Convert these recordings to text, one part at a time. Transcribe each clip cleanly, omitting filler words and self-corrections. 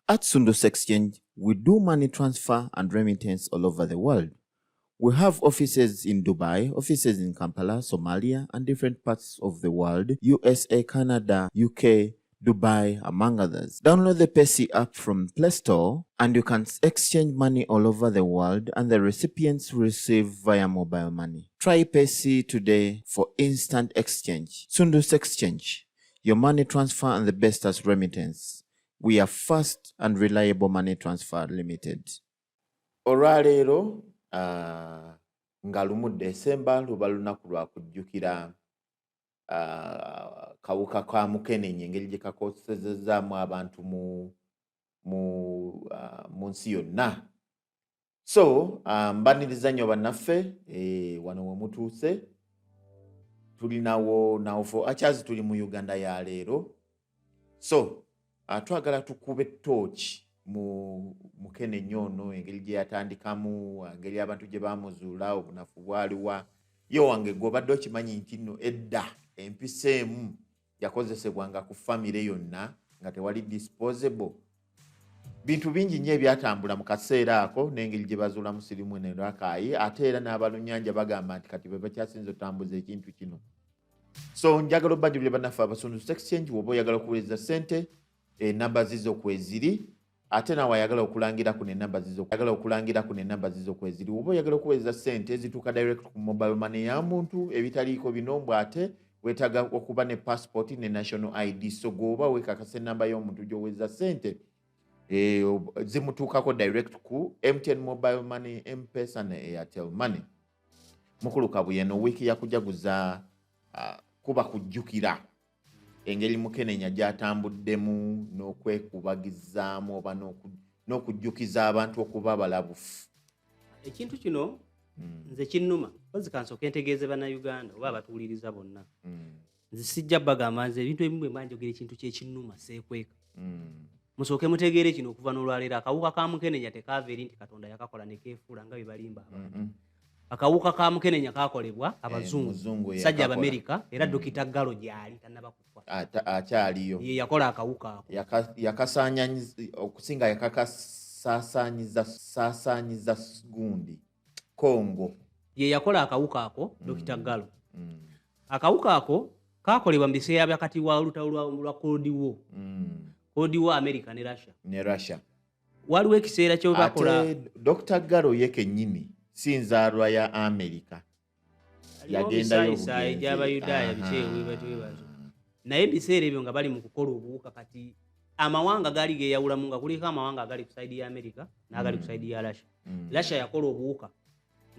At Sundus Exchange, we do money transfer and remittance all over the world. We have offices in Dubai, offices in Kampala, Somalia, and different parts of the world, USA, Canada, UK, Dubai, among others. Download the Pesi app from Play Store and you can exchange money all over the world and the recipients receive via mobile money. Try Pesi today for instant exchange. Sundus Exchange, your money transfer and the best as remittance. We are fast and reliable money transfer limited. Olwaleero nga lumu Desemba luba lunaku lwa kujjukira kawuka ka mukenenya engeri gye kakosezezaamu abantu mu nsi yonna. So mbaniriza nnyo bannaffe wano we mutuuse tulinawo nawofo akyazi tuli mu Uganda ya leero. So twagala tukube ettooki mu mukenenya ono engeri gye yatandikamu, engeri abantu gye bamuzuula, obunafu bwaliwa. Ye wange gwe obadde okimanyi nti nno edda empisa emu yakozesebwanga ku famire yonna nga tewali disposable. Bintu bingi nnyo ebyatambula mu kaseera ako n'engeri gye bazuulamu sirimu ne Rakai, ate era n'abalunnyanja bagamba nti kati be bakyasinza otambuza ekintu kino. So njagala obajjulire bannaffe Abasundus Exchange woba oyagala okuweereza ssente enamba zizo kweziri, ate nawe ayagala okulangira ku n'enamba zizo kweziri. Woba oyagala okuweereza ssente ezituuka direct ku mobile money ya muntu ebitaliiko bino ate weetaaga okuba ne passport ne national ID. So gwoba weekakasa ennamba y'omuntu gy'oweereza ssente zimutuukako direct ku MTN mobile money, M-Pesa ne Airtel money. Mukulu Kabuyeno wiiki yakujaguza kuba kujjukira engeri mukenenya gy'atambuddemu n'okwekubagizaamu oba n'okujjukiza abantu okuba abalabufu. Ekintu kino nze kinnuma mpozi kansooka entegeeze bannayuganda oba abatuwuliriza bonna. Nze sijja bagamba nze ebintu ebimu bwe mba njogera ekintu kyekinnuma seekweka. Musooke mutegeere kino okuva n'olwaleero akawuka ka mukenenya tekaava eri nti Katonda yakakola ne keefuula nga bwe balimba abantu. Akawuka ka mukenenya kakolebwa abazungu sajja Abamerika era Dokita Galo gyali tannaba kufa. Akyaliyo. Ye yakola akawuka ako. Okusinga yakakasaasaanyiza gundi Kongo. Ye yakola akawuka ako Dokita Galo. Akawuka ako kakolebwa mu biseera byakati wa olutalo lwa Cold War. Cold War America ne Russia. Waliwo ekiseera kye bakola. Dr. Galo ye kennyini si nzaalwa ya America. Yagendayo gy'Abayudaaya bikyewe naye ebiseera ebyo nga bali mu kukola obuwuka kati amawanga gaali geeyawulamu nga kuliko amawanga agali ku saidi ya America n'agali ku saidi ya Russia. Russia yakola obuwuka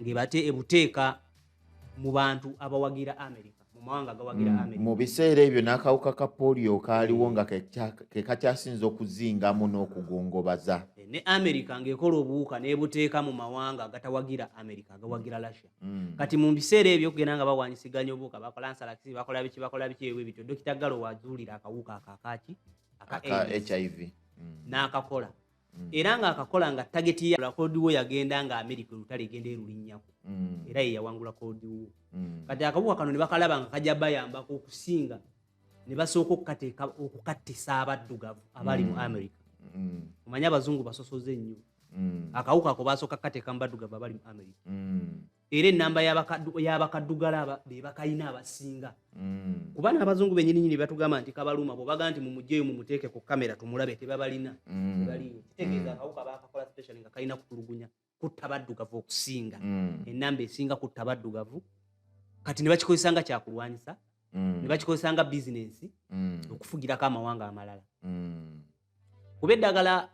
ebuteeka mu bantu abawagira America, mu mawanga agawagira America. Mu biseera ebyo n'akawuka ka polio kaaliwo nga ke kakyasinza okuzingamu n'okugongobaza. Ne America ng'ekola obuwuka n'ebuteeka mu mawanga agatawagira America, agawagira Russia. Kati mu biseera ebyo kugenda nga bawanyisiganya obuwuka, bakola nsalakisi, bakola biki ewe bityo. Dokita Galo wazuulira akawuka akakaaki aka HIV n'akakola. Era nga akakola nga tageti ya Cold War yagenda nga America olutale egenda erulinnyako. Era ye yawangula Cold War. Kati akawuka kano ne bakalaba nga kajja bayambako okusinga ne basooka okukattisa abaddugavu abali mu America. Kumanya abazungu basosoze nnyo. Akawuka ako basooka kateeka mu baddugavu abali mu America. Era ennamba y'abakaddugala be bakayina abasinga. Kuba n'abazungu bennyini batugamba nti kabaluma bwe baga nti mumugyeyo mumuteeke ku kamera tumulabe tebabalina. Kitegeeza akawuka bakakola special nga kalina kutulugunya kutta baddugavu okusinga. Ennamba esinga kutta baddugavu. Kati ne bakikozesa nga kyakulwanyisa. Ne bakikozesa nga bizinensi okufugirako amawanga amalala. Kuba eddagala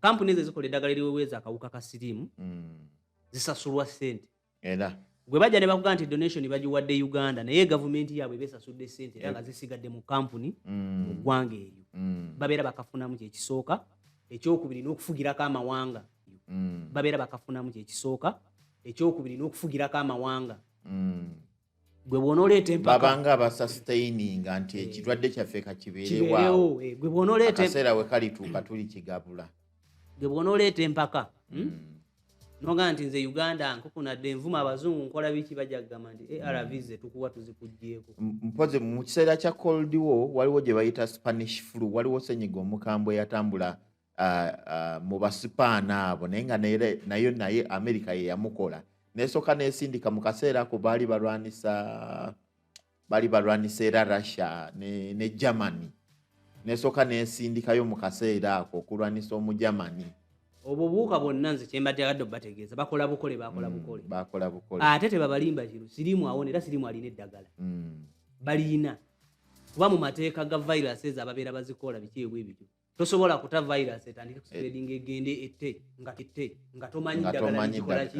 kampuni ezo zikola eddagala eriweweeza akawuka ka siriimu zisasulwa ssente. Era gwe bajja ne bakuga nti donation bagiwadde Uganda naye gavumenti yaabwe besasudde ssente era nga zisigadde mu kampuni mu ggwanga eryo. Babeera bakafunamu kyekisooka. Ekyokubiri n'okufugirako amawanga. Babeera bakafunamu kyekisooka. Ekyokubiri n'okufugirako amawanga. Gwe bw'onooleeta empaka babanga abasustaininga nti ekirwadde kyaffe kakibeerewo. Gwe bw'onooleeta akaseera we kalituuka tuli kigabula. Gwe bw'onooleeta empaka noga nti nze Uganda nkukunadde envuma abazungu nkola biki bajja kugamba nti ARVs tukuwa tuzikuggyeeko. Mpoze mu kiseera kya Cold War waliwo gye bayita Spanish flu, waliwo ssenyiga omukambwe yatambula mu basipaana abo naye nga naye America ye yamukola nesooka nesindika mu kaseera ako baali balwanisa era Russia ne Germany nesooka nesindikayo mu kaseera ako okulwanisa omu Germany. Obwo buuka bonna nze kyembadde agadde obategeeza bakola bukole ate tebabalimba kiro sirimu awona era sirimu alina eddagala balina kuba mu mateeka ga virus ezo ababeera bazikola biki ebyo tosobola kuta virus etandike kuspreading egende nga tomanyi ddagala likikola ki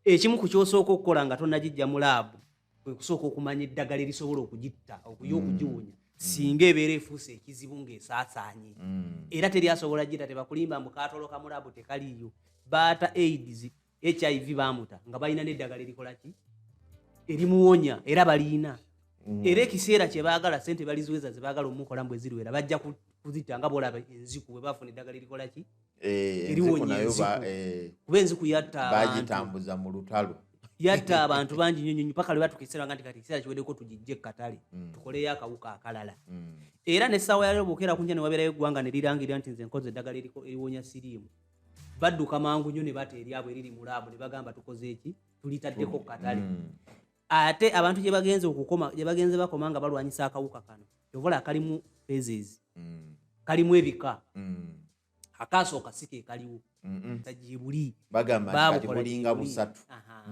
ekimu ku kyosooka okukola nga tonnagijja mu laabu kwe kusooka okumanya eddagala erisobola okugitta okugiwonya singa ebeera efuuse ekizibu ng'esaasaanye era teryasobola gita tebakulimba mbu kaatoloka mu laabu tekaliyo baata AIDS HIV baamuta nga balina n'eddagala erikola ki erimuwonya era baliina era ekiseera kye baagala ssente baliziweza ze baagala omukola mbwe ziriwera bajja kuzita nga bolaba enziku bwe bafuna eddagala erikola ki eriwonya enziku kuba enziku yatta bagitambuza mu lutalo yatta abantu bangi nnyo paka lwe batukiseera nga nti kati ekiseera kiweddeko tugijje ekkatale tukoleyo akawuka akalala era n'essaawa ya leero bw'okeera ku nkya ne wabeerayo eggwanga ne lirangirira nti nze nkoze eddagala eriwonya siriimu badduka mangu nnyo ne bata eryabwe eriri mu laabu ne bagamba tukoze eki tulitaddeko kkatale ate abantu gye bagenze bakoma nga balwanyisa akawuka kano yobola kalimu phases kalimu ebika akasooka si ke kaliwo tajibuli bagamba kati bulinga busatu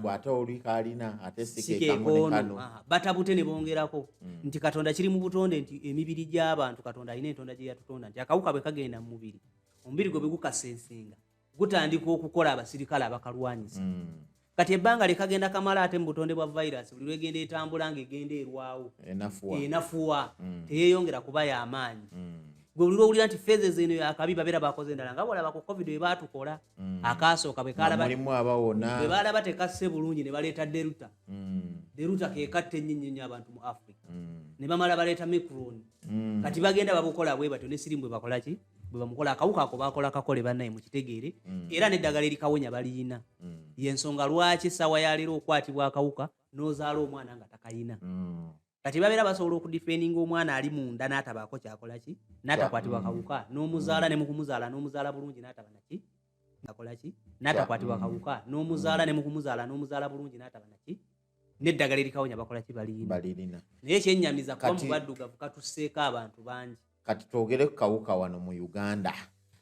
bw'ate oli kalina ate si ke kamone kano batabute ne bongerako nti Katonda kiri mu butonde nti emibiri gy'abantu Katonda alina entonda gye yatutonda nti akawuka bwe kagenda mu mubiri omubiri gwe gukasensinga gutandika okukola abasirikale abakalwanyisa kati ebbanga likagenda kamala ate mu butonde bwa virus buli lwegenda etambula ng'egenda erwawo enafuwa teyeyongera kuba y'amaanyi gwe buli lwowulira nti phases eno yakabi babeera bakoze endala nga bolaba ku covid bwe baatukola akaasooka bwe baalaba tekasse bulungi ne baleeta deruta kekatta ennyo abantu mu Africa ne bamala baleeta micron kati bagenda babukola bwe batyo ne sirimu bwe bakola ki bwe bamukola akawuka ako bakola kakole bannaye mukitegeere era n'eddagala erikawonya baliyina yensonga lwaki essaawa ya leero okwatibwa akawuka n'ozaala omwana nga takayina kati babeera basobola okudifendinga omwana ali munda n'atabaako kyakola ki n'atakwatibwa kawuka n'omuzaala ne mukumuzaala n'omuzaala bulungi n'ataba naki akola ki n'atakwatibwa kawuka n'omuzaala ne mukumuzaala n'omuzaala bulungi n'ataba naki n'eddagala erikawonya bakola ki baliyina naye ekyennyamiza kuba mu baddugavu katusseeko abantu bangi. Kati twogere ku kawuka wano mu Uganda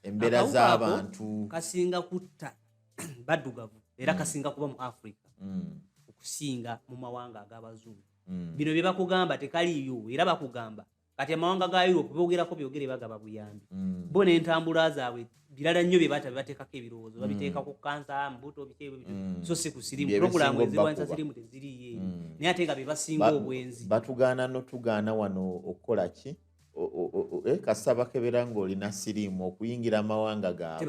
embeera z'abantu kasinga kutta baddugavu era kasinga kuba mu Africa okusinga mu mawanga ag'abazungu bino bye bakugamba tekaliyo era bakugamba kati amawanga ga Europe boogerako byogere bagaba buyambi bo n'entambula zaabwe birala nnyo bye bateekako ebirowoozo babiteeka ku kansa mbuto bikeebwe so si ku sirimu puroguramu ezirwanyisa sirimu teziriyo naye ate nga be basinga obwenzi batugaana n'otugaana wano okukola ki kasaba kebera ng'olina sirimu okuyingira amawanga gaabwe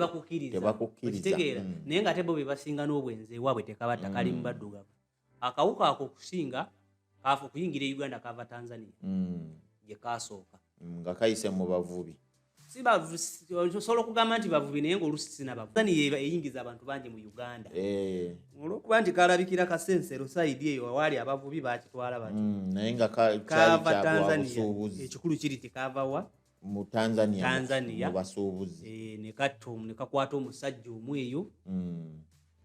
tebakukkiriza naye nga te bo be basinga n'obwenzi ewaabwe tekabata kali mu baddugavu akawuka ako okusinga kaafa okuyingira e Uganda kava Tanzania gye kaasooka nga kayise mu bavubi osobola okugamba nti bavubi naye ng'olusi sinabavubi Tanzania eyingiza abantu bangi mu Uganda olw'okuba nti kalabikira kasensero sayidi eyo awaali abavubi baakitwala bati naye nga kava Tanzania ekikulu kiri tikava wa mu Tanzania mu basuubuzi ne kakwata omusajja omu eyo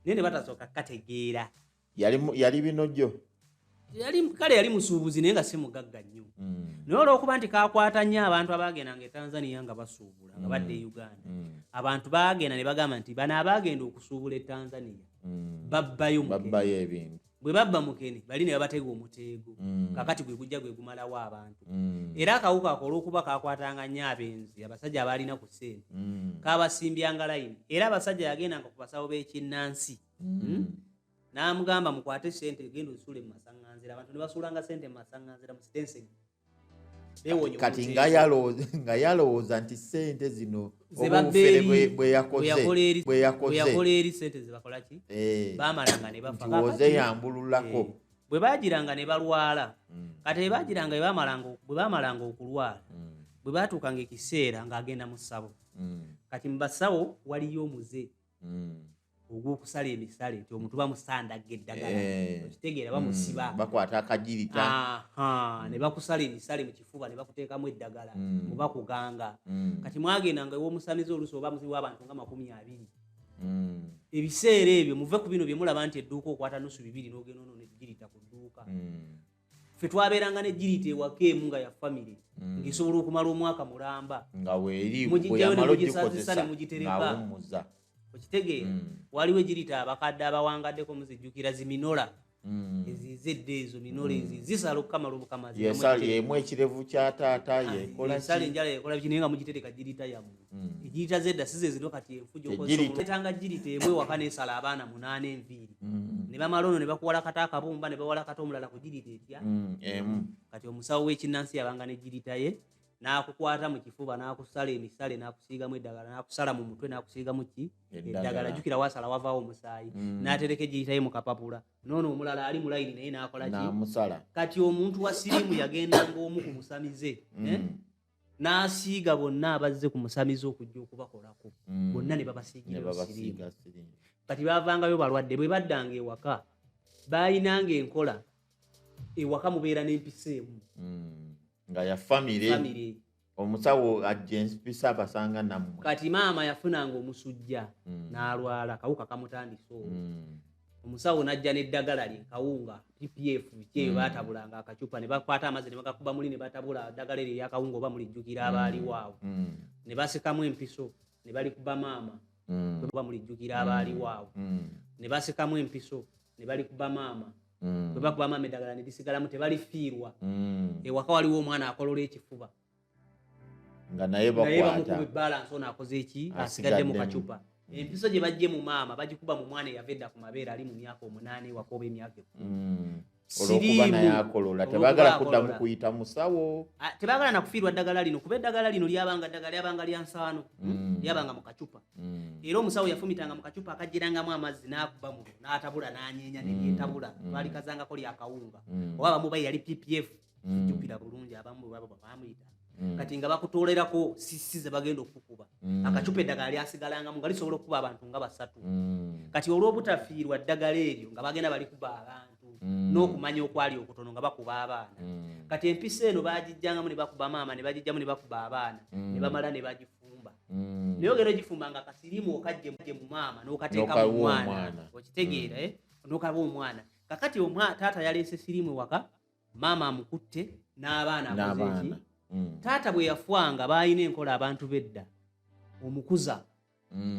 naye ne batasooka kategeera yali binojjo yali musuubuzi naye nga si mugagga nnyo naye olw'okuba nti kakwata nnyo abantu abaagendanga e Tanzania nga basuubula nga badde e Uganda abantu baagenda ne bagamba nti bano abaagenda okusuubula e Tanzania babbayo ebintu bwe babba mukene bali ne babatega omuteego kakati gwe gujja gwe gumalawo abantu era akawuka ako olw'okuba kakwatanga nnyo abenzi abasajja abaalina ku ssente kaabasimbyanga layini era abasajja yagendanga ku basawo b'ekinnansi n'amugamba mukwate ssente genda osule mu masaŋŋanzira abantu ne basuulanga ssente mu masaŋŋanzira mu sitenseni kati nga yalowooza nti ssente zino obufere bwe yakoze eri ssente zebakola ki baamalanga ne bafa ntiwoze yambululako bwe baagiranga ne balwala kati bwe baagiranga bwe baamalanga okulwala bwe baatuukanga ekiseera ng'agenda mu ssabo kati mu basawo waliyo omuze ogw'okusala emisale nti omuntu bamusandaga eddagala okitegeera bamusiba bakwata akajirita ne bakusala emisale mu kifuba ne bakuteekamu eddagala muba kuganga kati mwagendanga ew'omusamize oluusi oba muzibu abantu nga 20 ebiseera ebyo muve ku bino bye mulaba nti edduuka okwata nusu 2 n'ogenda onoona ejjirita ku dduuka ffe twabeeranga n'ejjirita ewaka emu nga ya famire ng'esobola okumala omwaka mulamba nga weeri mugijjayo ne mugisazisa ne mugitereka okitegeera waliwo ejjirita abakadde abawangaddeko muzijjukira ziminola ezizedde ezo minola ezi zisala okukamala obukamazi yemu ekirevu kya taata yekola enjala yekola biki naye nga mugitereka jjirita yammwe ejjirita zedda size zino kati enfujoetanga jjirita emu ewaka neesala abaana 8 enviiri ne bamala ono ne bakuwala kata akabumba ne bawala kata omulala ku jjirita etya kati omusawo w'ekinnansi yabanga n'ejjirita ye n'akukwata mu kifuba n'akusala emisale n'akusiigamu eddagala n'akusala mu mutwe n'akusiigamu ki eddagala jjukira wasala wavaawo omusaayi n'atereka ejjirita ye mu kapapula noono omulala ali mu layini naye n'akola ki kati omuntu wa siriimu yagendanga omu ku musamize n'asiiga bonna abazze ku musamize okujja okubakolako bonna ne babasiigira siriimu kati bavangayo balwadde bwe baddanga ewaka baayinanga enkola ewaka mubeera n'empisa emu nga ya famire omusawo ajja empisa abasanga nammwe kati maama yafunanga omusujja n'alwala kawuka kamutandise omusawo n'ajja n'eddagala lye kawunga ppf bikyeyo baatabulanga akacupa ne bakwata amazzi ne bagakuba muli ne batabula eddagala eryo eryakawunga oba mulijjukira abaaliwo awo ne basikamu empiso ne balikuba maama oba mulijjukira abaaliwo awo ne basikamu empiso ne balikuba maama bwe bakuba maama eddagala ne lisigalamu tebalifiirwa ewaka waliwo omwana akolola ekifuba nga naye bakwata balansi ono akoze eki asigadde mu kacupa empiso gye bajje mu maama bagikuba mu mwana eyava edda ku mabeere ali mu myaka 8 ewaka oba emyaka 10 olwokuba naye akolola tebaagala kuddamu kuyita musawo tebaagala nakufiirwa ddagala lino kuba eddagala lino lyabanga lya nsaano lyabanga mu kacupa era omusawo yafumitanga mu kacupa akajjirangamu amazzi n'akuba mu n'atabula n'anyeenya ne lyetabula twalikazangako lyakawunga oba abamu bayi yali ppf jjukira bulungi abamu bamuyita kati nga bakutoolerako sisi ze bagenda okukuba akacupa eddagala lyasigalangamu nga lisobola okukuba abantu nga 3 kati olw'obutafiirwa ddagala eryo nga bagenda balikuba abantu n'okumanya okwali okutono nga bakuba abaana kati empisa eno bagijjangamu ne bakuba maama ne bagijjamu ne bakuba abaana ne bamala ne bagifumba naye ogenda ogifumba nga kasirimu okajje mu maama n'okateeka mu mwana okitegeera n'okaba omwana kakati taata yaleese sirimu ewaka maama amukutte n'abaana akoze eki taata bwe yafwanga baayina enkola abantu bedda omukuza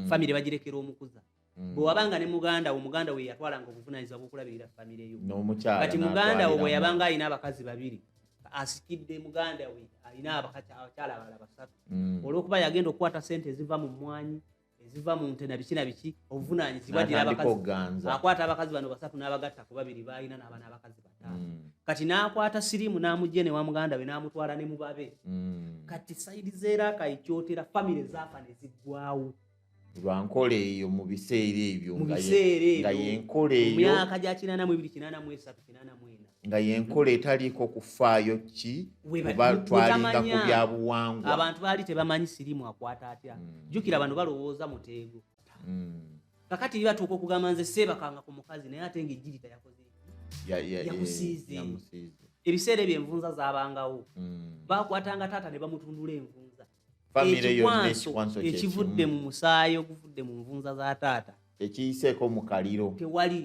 famire bagirekera omukuza bwe wabanga ne muganda we yatwalanga obuvunaanyizibwa bw'okulabirira famire yo kati muganda we bwe yabanga alina abakazi 2 asikidde muganda we alina abakyala abalala 3 olw'okuba yagenda okukwata sente eziva mu mmwanyi eziva mu nte na biki na biki obuvunaanyizibwa ddira abakazi akwata abakazi bano 3 n'abagatta ku 2 baalina n'abaana abakazi 5 kati n'akwata sirimu n'amugye ne wa muganda we n'amutwala ne mubabe kati sayidi zeeraka ekyotera famire zaafa ne ziggwawo lwankola eyo mu biseera ebyo nga yenkola eyo mu myaka gya 82 nga yenkola etaliiko kufaayo ki batwalinga ku byabuwangwa abantu baali tebamanyi sirimu akwata atya jjukira bano balowooza muteego kakati batuuka okugamba nze seebakanga ku mukazi naye ate ng'ejjirita yakoze yakusiize ebiseera ebyo envunza zaabangawo bakwatanga taata ne bamutundula envunza ekivudde mu musaayi oguvudde mu nvunza za taata ekiyiseeko mu kaliro tewali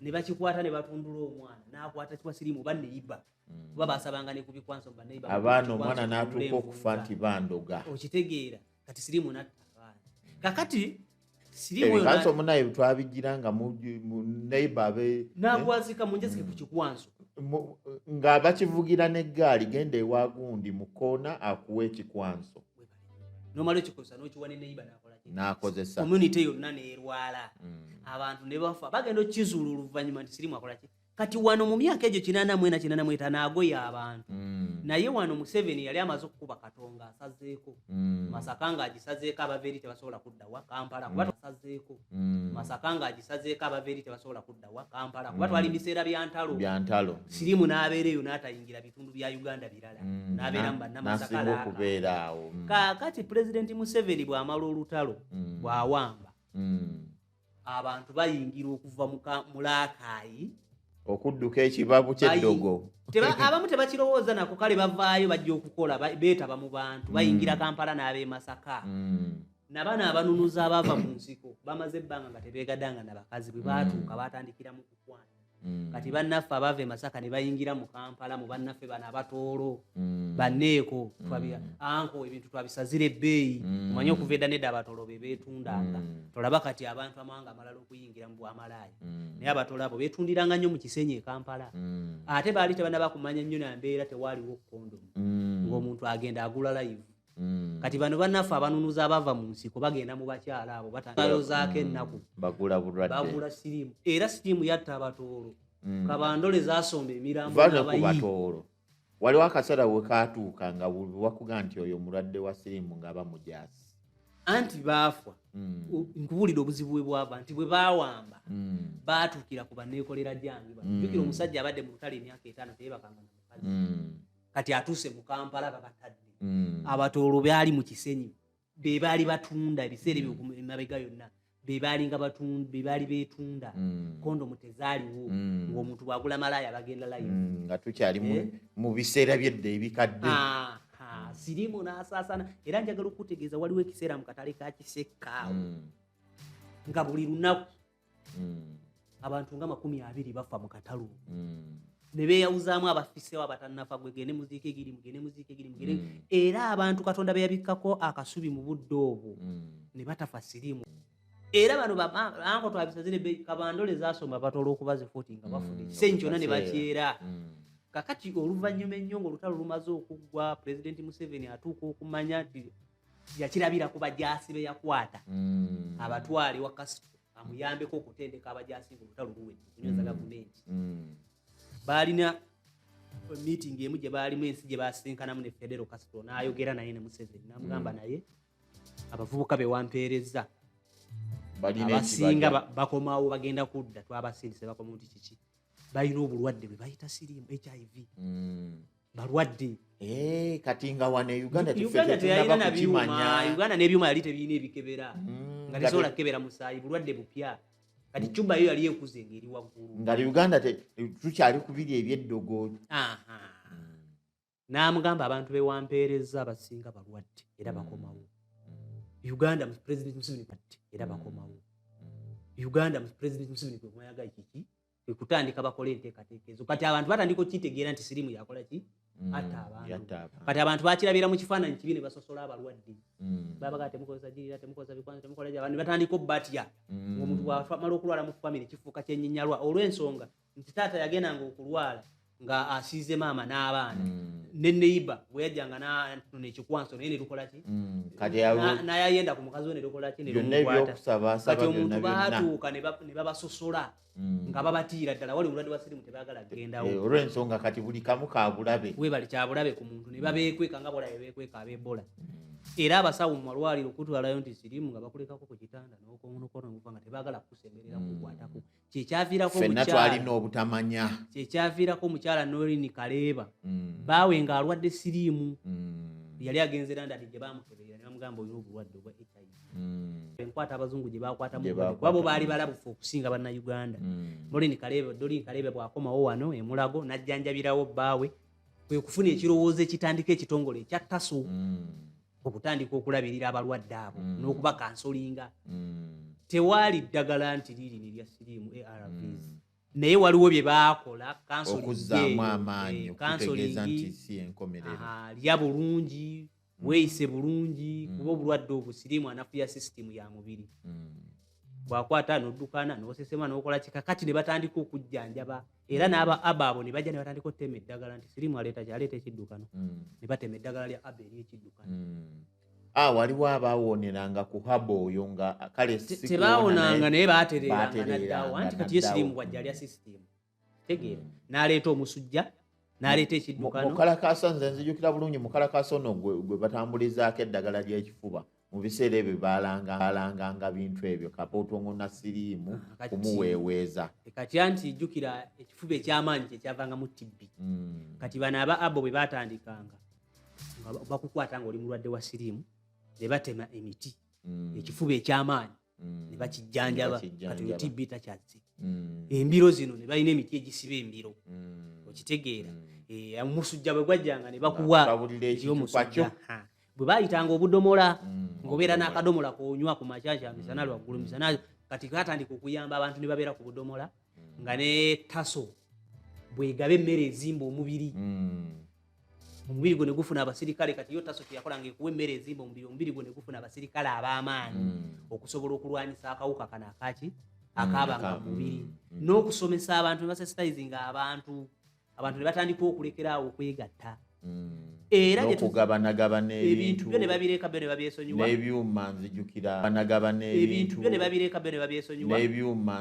ne bakikwata ne batundula omwana n'akwata kiwasirimu oba neyiba kuba basabanga ne kubikwanso baneiba abaana omwana n'atuuka okufa nti bandoga okitegeera kati sirimu natta abaana kakati ebikwanso munaye twabigiranga mu neiba abe n'akwazika munjezike ku kikwanso nga bakivugira n'eggaali genda ewa gundi mu koona akuwa ekikwanso nomala ekikosa n'okiwa ne neiba n'akozesa community yonna neerwala abantu ne bafa bagenda okizuula oluvannyuma nti sirimu akola ki kati wano mu myaka egyo 84 agoya abantu naye wano Museveni yali amaze okukuba katonga asazeeko Masaka nga agisazeeko abaveeri tebasobola kuddawa Kampala kuba asazeeko Masaka nga agisazeeko abaveeri tebasobola kuddawa Kampala kuba twali biseera bya ntalo sirimu n'abeera eyo n'atayingira bitundu bya Uganda birala n'abeera mu bannamasaka okubeeraawo kakati Pulezidenti Museveni bw'amala olutalo bw'awamba abantu bayingira okuva mu Laakayi okudduka ekibabu ky'eddogo. Abamu tebakirowooza nako kale bavaayo bajja okukola beetaba mu bantu bayingira Kampala n'ab'e Masaka. Nabano abanunuza abava mu nsiko bamaze ebbanga nga tebeegadanga nabakazi bwe baatuuka baatandikira mu kukwana. Kati bannaffe abava e Masaka ne bayingira mu Kampala mu bannaffe bano abatoolo banneeko anko ebintu twabisazira ebbeeyi omanye okuva edda nedda abatoolo be beetundanga. Tolaba kati abantu amawanga amalala okuyingira mu bwamalaaya naye abatoolo abo beetundiranga nnyo mu Kisenyi e Kampala. Ate baali tebanaba kumanya nnyo na mbeera tewaaliwo kondomu ng'omuntu agenda agula live. Kati bano bannaffe abanunuza abava mu nsiko bagenda mu bakyala abo batalozaako ennaku bagula bulwadde bagula siriimu era siriimu yatta abatoolo. Kabandole zaasomba emirambo n'abayi. Waliwo akaseera we kaatuuka nga wakuga nti oyo mulwadde wa siriimu ng'aba mujaasi anti baafa. Nkubuulira obuzibu bwe bwava nti bwe baawamba baatuukira ku banneekolera jange. Jjukira omusajja abadde mu lutale emyaka 5 teyebakanga na mukazi kati atuuse mu Kampala babatadde. Abatoolo byali mu Kisenyi be baali batunda ebiseera emabega yonna be baali beetunda kondomu tezaaliwo ng'omuntu bw'agula malaaya bagenda live nga tukyali mu biseera by'edda ebikadde. Siriimu n'asaasaana era njagala okutegeeza waliwo ekiseera mu katale ka Kisekkaawo nga buli lunaku abantu nga 20 bafa mu katalo ne beeyawuzaamu abafiseewo abatannafa gwe gende muziika egiri mugende era abantu Katonda beeyabikkako akasubi mu budde obwo ne batafa siriimu. Era bano anko twabisazire Kabandole zaasomba abatoolo okuba ze 40 nga bafudde Kisenyi kyonna ne bakyera. Kakati oluvannyuma ennyo ng'olutalo lumaze okuggwa Pulezidenti Museveni atuuka okumanya nti yakirabira ku bajaasi be yakwata abatwale wa Kasito amuyambeko okutendeka abajaasi ng'olutalo luwedde kunyweza gavumenti. Baalina meeting emu gye baalimu ensi gye baasinkanamu ne Federo Castro n'ayogera naye ne Museveni n'amugamba naye abavubuka be wampeerezza abasinga bakomawo bagenda kudda twabasindise bakoma nti kiki balina obulwadde bwe bayita siriimu HIV balwadde. Kati nga wane Uganda teyalina na byuma. Uganda n'ebyuma yali tebirina ebikebera nga tesobola kukebera musaayi bulwadde bupya. Kati Cuba yo yali ekuze ng'eri waggulu nga Uganda tukyali ku biri eby'eddogo. N'amugamba abantu be wampeerezza abasinga balwadde era bakomawo. Uganda mu President Museveni badde era bakomawo. Uganda mu President Museveni kwe mwayagala kiki kwe kutandika bakola enteekateekezo. Kati abantu batandika okitegeera nti siriimu yakola ki atta abantu. Kati abantu bakirabira mu kifaananyi kibi ne basosola abalwadde. Babaga temukozesa jirira temukozesa bikwanso temukola gy'abantu batandika obbatya ng'omuntu bw'amala okulwala mu famire kifuuka kyenyinyalwa olw'ensonga nti taata yagendanga okulwala nga asiize maama n'abaana ne neiba bwe yajjanga nafuna ekikwanso naye ne lukola ki n'ayayenda ku mukazi we ne lukola ki ne lumukwata. Kati omuntu baatuuka ne babasosola nga babatiira ddala wali mulwadde wa siriimu tebaagala kugendawo olw'ensonga kati buli kamu kabulabe webali kyabulabe ku muntu ne babeekweka nga bolabe beekweka ab'Ebola. Era abasawo mu malwaliro okutwalayo nti siriimu nga bakulekako ku kitanda n'okonokono ngufa nga tebaagala kukusemberera kukwatako. Ffenna twalina obutamanya. Kyekyaviirako omukyala Norini Kaleeba baawe ng'alwadde siriimu yali agenze London gye baamukeberera ne bamugamba olina obulwadde obwa HIV. Enkwata abazungu gye baakwatamu babo baali balabufu okusinga bannayuganda. Norini Kaleeba bw'akomawo wano e Mulago n'ajjanjabirawo bbaawe kwe kufuna ekirowoozo ekitandika ekitongole ekya TASO okutandika okulabirira abalwadde abo n'okubakansolinga. Tewaali ddagala nti liiri ne lya siriimu ARVs naye waliwo bye baakola okuzzaamu amaanyi okutegeeza nti si enkomerero. Lya bulungi weeyise bulungi kuba obulwadde obwo siriimu anafuya sisitimu ya mubiri bwakwata n'oddukana n'osesema n'okola kikakati ne batandika okujjanjaba era n'aba abo ne bajja ne batandika ottema eddagala nti siriimu aleeta ekiddukano ne batema eddagala lya aba ery'ekiddukano. Waliwo abaawoneranga ku haba oyo nga kale tebaawonanga naye baatereranga naddawo anti kati ye siriimu bwajja alya sisitimu tegeera n'aleeta omusujja n'aleeta ekiddukano. Mukalakaaso nze nzijukira bulungi mukalakaaso ono gwe batambulizaako eddagala ly'ekifuba mu biseera ebyo baalanganga bintu ebyo kapootongo na siriimu kumuweeweeza. Kati anti jjukira ekifuba eky'amaanyi kyekyavanga mu TB. Kati bano aba abo bwe baatandikanga nga bakukwata ng'oli mulwadde wa siriimu ne batema emiti ekifuba eky'amaanyi ne bakijjanjaba kati TB takyazze embiro zino ne balina emiti egisiba embiro okitegeera omusujja bwe gwajjanga ne bakuwa ekyomusujja bwe bayitanga obudomola ng'obeera n'akadomola konywa ku makyakya misana lwaggulu misana kati katandika okuyamba abantu ne babeera ku budomola nga ne taso bwegaba emmere ezimba omubiri omubiri gwe ne gufuna abasirikale kati yo taso teyakolanga ekuwa emmere ezimba omubiri gwe ne gufuna abasirikale ab'amaanyi okusobola okulwanyisa akawuka kano akaabanga mu mubiri n'okusomesa abantu ne basensitizinga abantu ne batandika okulekeraawo okwegatta era okugabanagabana ebintu byo ne babireka byo ne babyesonyiwa n'ebyuma nzijukira banagabana ebintu byo ne babireka byo ne babyesonyiwa n'ebyuma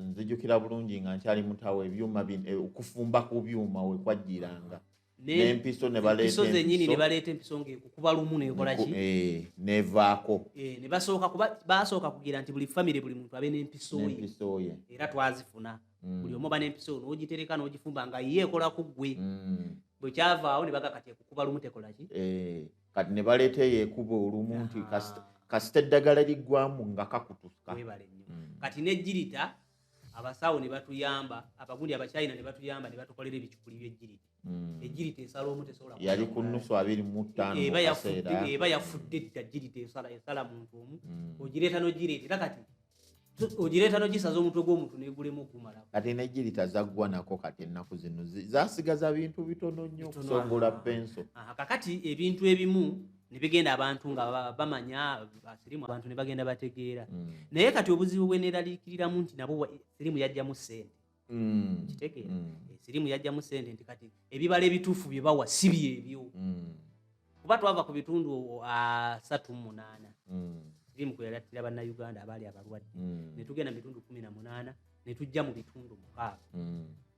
nzijukira bulungi nga nkyali mutawo ebyuma okufumba ku byuma we kwajjiranga n'empiso ne baleeta empiso zennyini ne baleeta empiso ng'ekukuba lumu nekola ki nevaako ne basooka kugira nti buli famire buli muntu abe n'empiso ye era twazifuna buli omu oba n'empiso n'ogitereka n'ogifumba nga ye ekola ku ggwe bwe kyavaawo ne baga kati ekukuba lumu tekola ki kati ne baleeta eyo ekuba olumu nti kasita eddagala liggwamu nga kakutuka webale nnyo kati n'ejjirita abasawo ne batuyamba abagundi abakyayina ne batuyamba ne batukolera ebicukuli by'ejjirita ejjirita esala omu tesobola yali ku nnusu 25 eba yafudde dda jjirita esala muntu omu ogireeta n'ogireetera kati ogireeta n'ogisaza omutwe gw'omuntu negulemu okumala kati n'ejjirita zaggwa nako kati ennaku zino zasigaza bintu bitono nnyo okusongola penso kakati ebintu ebimu ne bigenda abantu nga bamanya sirimu abantu ne bagenda bategeera naye kati obuzibu bwe neeraliikiriramu nti nabo sirimu yajjamu ssente kitegeera sirimu yajjamu ssente nti kati ebibala ebituufu bye bawa si byebyo kuba twava ku bitundu 38 sirimu kwe yalattira bannayuganda abaali abalwadde ne tugenda mu bitundu 18 ne tujja mu bitundu 6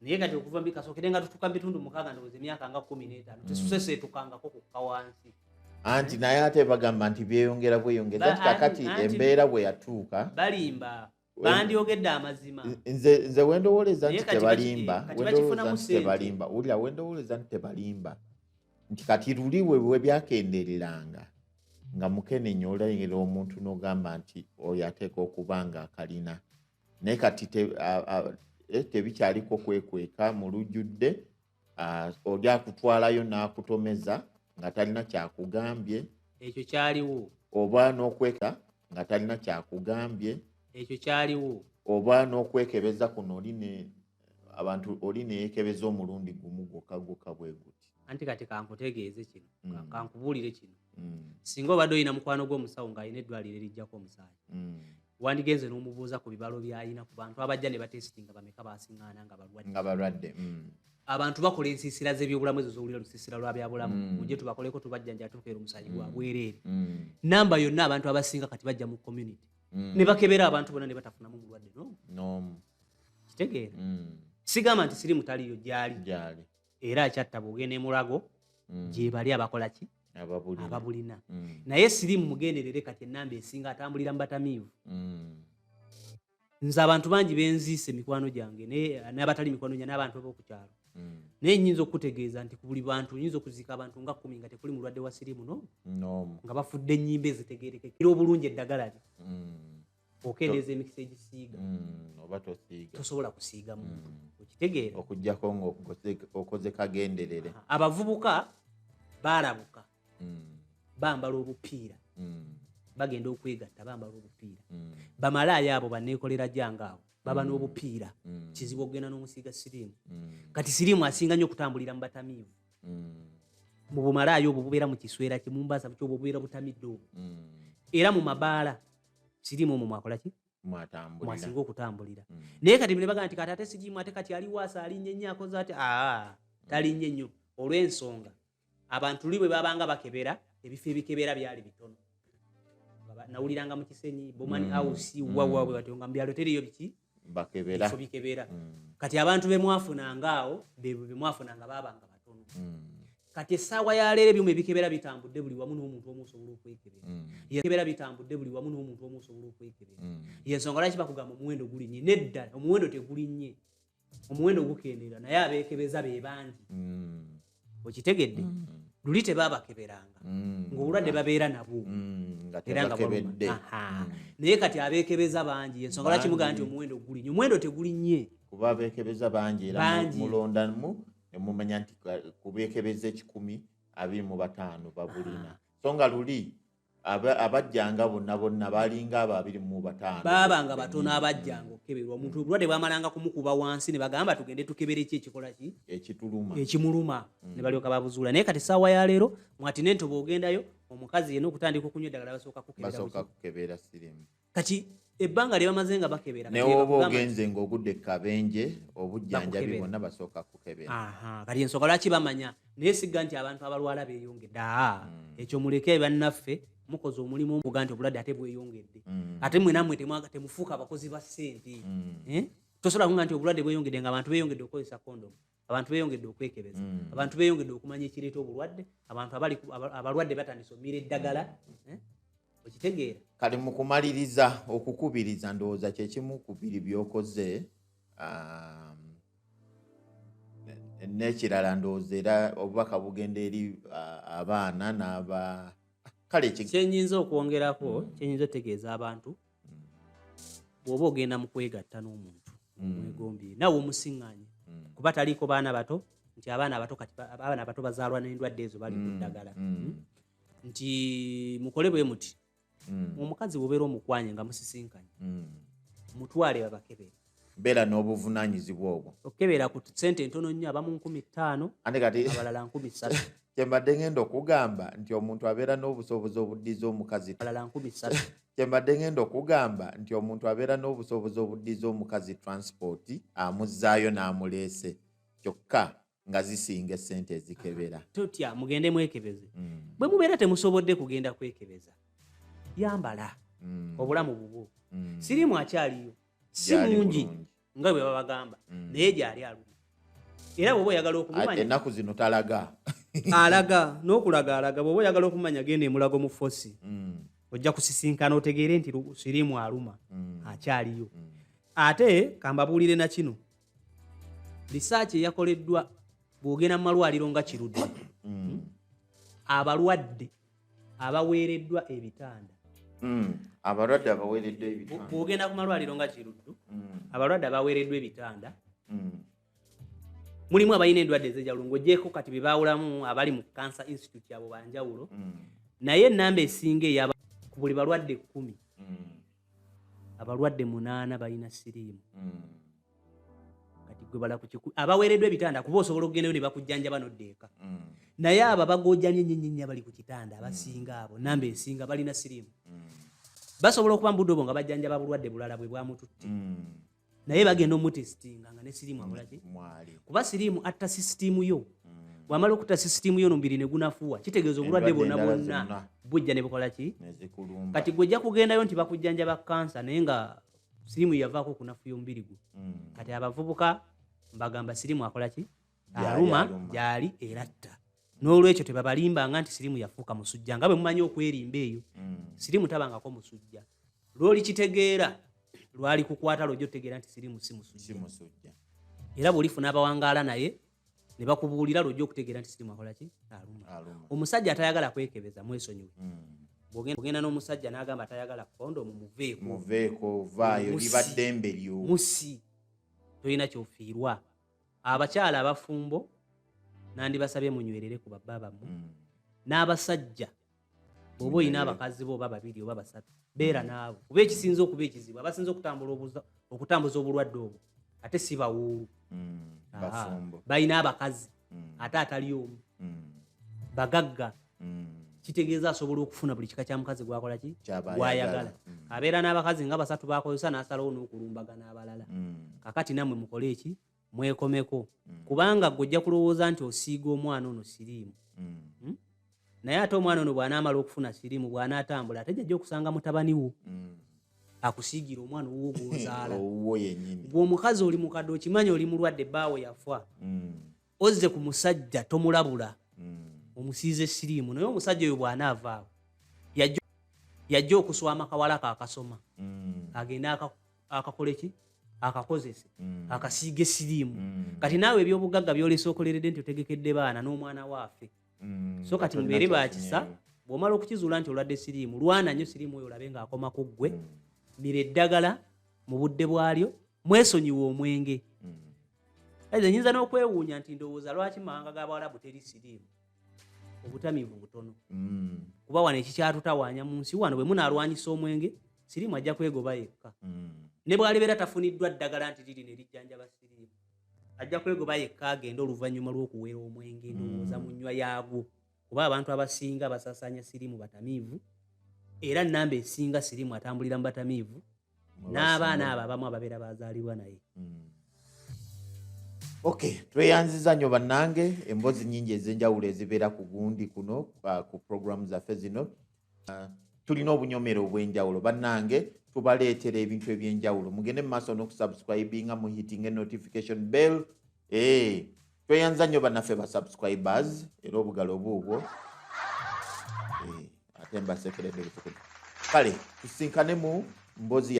naye kati okuva mbikasookere nga tutuuka mu bitundu 6 ndowooza emyaka nga 15 tesuseseetukangako kukka wansi anti naye ate bagamba nti byeyongera bweyongeza kakati embeera bwe yatuuka balimba bandyogedde amazima nze wendowooleza nti tebalimba wulira wendowooleza nti tebalimba nti kati luli we byakendereranga nga mukenenya olengera omuntu n'ogamba nti oyo ateeka okuba nga akalina naye kati tebikyaliko kwekweka mu lujjudde oli akutwalayo n'akutomeza nga talina kyakugambye ekyo kyaliwo oba n'okweka nga talina kyakugambye ekyo kyaliwo oba n'okwekebeza kuno abantu oli neyeekebeza omulundi gumu gwokka bwe guti anti kati kankutegeeze kino kankubuulire kino singa obadde olina mukwano gw'omusawo ng'alina eddwaliro erijjako omusaayi wandigenze n'omubuuza ku bibalo by'alina ku bantu abajja ne batesitinga bameka basiŋŋaana nga balwadde abantu bakola ensiisira z'ebyobulamu ezo z'owulira lusiisira lwa byabulamu mujje tubakoleko tubajjanja tukeera omusaayi gwa bwereere namba yonna abantu abasinga kati bajja mu community ne bakebera abantu bonna ne batafunamu mulwadde kitegeera sigamba nti sirimu taliyo gyali era akyatta bwogenda emulago gye bali abakola ki ababulina naye sirimu mugenderere kati ennamba esinga atambulira mu batamiivu nze abantu bangi benziise mikwano gyange n'abatali mikwano gyange n'abantu ab'okukyalo naye nyinza okutegeeza nti ku buli bantu nyinza okuziika abantu nga 10 nga tekuli mulwadde wa sirimu nga bafudde ennyimba ezitegeerekekera obulungi eddagala lye okendeeza emikisa egisiiga oba tosobola kusiiga muntu okitegeera okugjako ng'okoze kagenderere abavubuka baalabuka bambala obupiira bagenda okwegatta bambala obupiira bamalaaya abo banneekolera jange abo baba n'obupiira kizibu okugenda n'omusiiga sirimu kati sirimu asinga nnyo okutambulira mu batamiivu mu bumalaaya obwo bubeera mu kiswera kimumbaasa bukyo obwo bubeera butamidde obwo era mu mabaala sirimu omwo mwakola ki mwasinga okutambulira naye kati ne bagamba nti kati ate sirimu ate kati ali waasa alinnye nnyo akoze ate talinnye nnyo olw'ensonga abantu li bwe babanga bakebera ebifo ebikebera byali bitono nawuliranga mu Kisenyi Bomani House wawaabwe batyo nga mu byalo teriyo biki bakebera bikebera kati abantu bemwafunanga awo bemwafunanga babanga batono kati essaawa ya leero ebyuma ebikebera bitambudde buli wamu n'omuntu omu osobola okwekebera yekebera bitambudde buli wamu n'omuntu omu osobola okwekebera yensonga lwaki bakugamba omuwendo gulinnye nedda omuwendo tegulinnye omuwendo gukendeera naye abeekebeza be bangi okitegedde luli tebabakeberanga ng'obulwadde babeera nabwo nga era nga tebakebedde. naye kati abeekebeza bangi ensonga lwaki mugamba nti omuwendo gulinnye omuwendo tegulinnye kuba abeekebeza bangi era Bangi. mulondamu ne mumanya nti kubeekebeza 125 babulina so nga luli abajjanga bonna balinga abo 25 baabanga batono abajjanga okukeberwa omuntu obulwadde bwamalanga kumukuba wansi ne bagamba tugende tukebere ki ekikola ki ekituluma ekimuluma ne balyoka babuzuula naye kati essaawa ya leero mwatine nti bw'ogendayo omukazi yenna okutandika okunywa eddagala basooka kukebera sirimu kati ebbanga lye bamaze nga bakebera ne oba ogenze ng'ogudde kabenje obujjanjabi bonna basooka kukebera. Kati ensonga lwaki bamanya naye sigga nti abantu abalwala beeyongedde ekyo muleke bannaffe mukoze omulimu omuga nti obulwadde ate bweyongedde ate mwe nammwe temufuuka abakozi ba ssente tosobola kuga nti obulwadde bweyongedde nga abantu beeyongedde okukozesa kondomu abantu beeyongedde okwekebeza abantu beeyongedde okumanya ekireeta obulwadde abantu abalwadde batandise omira eddagala okitegeera kale mu kumaliriza okukubiriza ndowooza kyekimu ku biri byokoze n'ekirala ndowooza era obubaka bugenda eri abaana n'aba kale kyenyinza okwongerako kyenyinza otegeeza abantu bw'oba ogenda mu kwegatta n'omuntu omwegombye nawe omusiŋŋaanye kuba taliiko baana bato nti abaana bato bazaalwa n'endwadde ezo bali ku ddagala nti mukole bwe muti omukazi bw'obeera omukwanye nga musisinkanye mutwale babakebere beera n'obuvunaanyizibwa obwo okukebera ku ssente ntono nnyo abamu 15 abalala 3 kyembadde ngenda okugamba nti omuntu abeera n'obusobozi obuddiza omukazi abalala 3 kyembadde ngenda okugamba nti omuntu abeera n'obusobozi obuddiza omukazi transport amuzzaayo n'amuleese kyokka nga zisinga essente ezikebera totya mugende mwekebeze bwe mubeera temusobodde kugenda kwekebeza yambala obulamu bubwo sirimu akyaliyo si mungi nga bwe babagamba naye gyali aluma era bw'oba oyagala okumumanya ennaku zino talaga alaga n'okulaga alaga bw'oba oyagala okumanya genda emulago mu fosi ojja kusisinkana otegeere nti sirimu aluma akyaliyo ate kambabuulire na kino risaaki eyakoleddwa bw'ogenda mu malwaliro nga Kiruddu abalwadde abaweereddwa ebitanda abalwadde abaweereddwa ebitanda bw'ogenda ku malwaliro nga Kiruddu abalwadde abaweereddwa ebitanda mulimu abalina endwadde ez'enjawulo ng'oggyeko kati be baawulamu abali mu Cancer Institute abo banjawulo naye ennamba esinga eyaba ku buli balwadde 10 abalwadde 8 balina siriimu kati gwe bala ku kiku abaweereddwa ebitanda kuba osobola okugendayo ne bakujjanjaba n'oddeeka naye abo abagojjamye nnyo bali ku kitanda abasinga abo nnamba esinga balina siriimu basobola okuba mu budde obwo nga bajjanjaba bulwadde bulala bwe bwamututte naye bagenda omutesitinga nga ne siriimu akolaki kuba siriimu atta sisitiimu yo bw'amala okutta sisitiimu yo nomubiri ne gunafuwa kitegeeza obulwadde bwonna bujja ne bukola ki kati gw'ojja kugendayo nti bakujjanjaba kansa naye nga siriimu yavaako okunafuya omubiri gwo kati abavubuka mbagamba siriimu akola ki aluma gyali eratta n'olwekyo tebabalimbanga nti siriimu yafuuka musujja nga bwe mumanyi okwerimba eyo siriimu tabangako musujja lwoli kitegeera lwali kukwata lwojja otegeera nti siriimu si musujja era bw'olifuna abawangaala naye ne bakubuulira lwojja okutegeera nti siriimu akola ki aluma omusajja atayagala kwekebeza mwesonyiwe bw'ogenda n'omusajja n'agamba atayagala kondomu muveeko vaayo liba ddembe lyo musi tolina kyofiirwa abakyala abafumbo nandibasabye munywerere ku babba bammwe n'abasajja bw'oba olina abakazi bo oba babiri oba basatu beera naabo kuba ekisinza okuba ekizibu abasinza okutambuza obulwadde obwo ate si bawuulu balina abakazi ate atali omu bagagga kitegeeza asobola okufuna buli kika kya mukazi gwakola ki gwayagala abeera n'abakazi nga basatu bakozesa n'asalawo n'okulumbagana abalala kakati nammwe mukole eki mwekomeko kubanga gw'ojja kulowooza nti osiiga omwana ono siriimu naye ate omwana ono bw'anaamala okufuna siriimu bw'anaatambula ate jjajja okusanga mutabani wo akusiigira omwana owwo gw'ozaala gw'omukazi oli mukadde okimanyi oli mulwadde bbaawe yafa ozze ku musajja tomulabula omusiize siriimu naye omusajja oyo bw'anaavaawo yajja okuswama akawala kaakasoma agende akakole ki akakozese akasiige siriimu kati naawe ebyobugagga byolesa okoleredde nti otegekedde baana n'omwana waafe So kati mubeere bakisa bw'omala okukizuula nti olwadde siriimu lwana nnyo siriimu oyo olabe ng'akoma ku ggwe mira eddagala mu budde bwalyo mwesonyiwe omwenge. Kale nyinza n'okwewuunya nti ndowooza lwaki mawanga g'Abawarabu teri siriimu, obutamiivu butono. Kuba wano ekikyatutawaanya mu nsi wano bwe munaalwanyisa omwenge siriimu ajja kwegoba yekka. Ne bw'alibeera tafuniddwa ddagala nti liri ne lijjanjaba siriimu, ajja kwegoba yekka agenda oluvannyuma lw'okuweera omwenge ndowooza mu nnywa yaagwo. Kuba abantu abasinga basaasaanya siriimu batamiivu, era nnamba esinga siriimu atambulira mu batamiivu, n'abaana abo abamu ababeera bazaalibwa naye. Okay, tweyanziza nnyo bannange, emboozi nnyingi ez'enjawulo ezibeera ku gundi kuno ku programu zaffe zino. Tulina obunyomero obw'enjawulo bannange, tubaleetera ebintu eby'enjawulo. Mugende mu maaso n'okusubscribinga mu hitting notification bell. Tweyanza nnyo bannaffe ba subscribers era obugalo buubwo. Ate mbasekeredde butukuvu. Kale tusinkane mu mboozi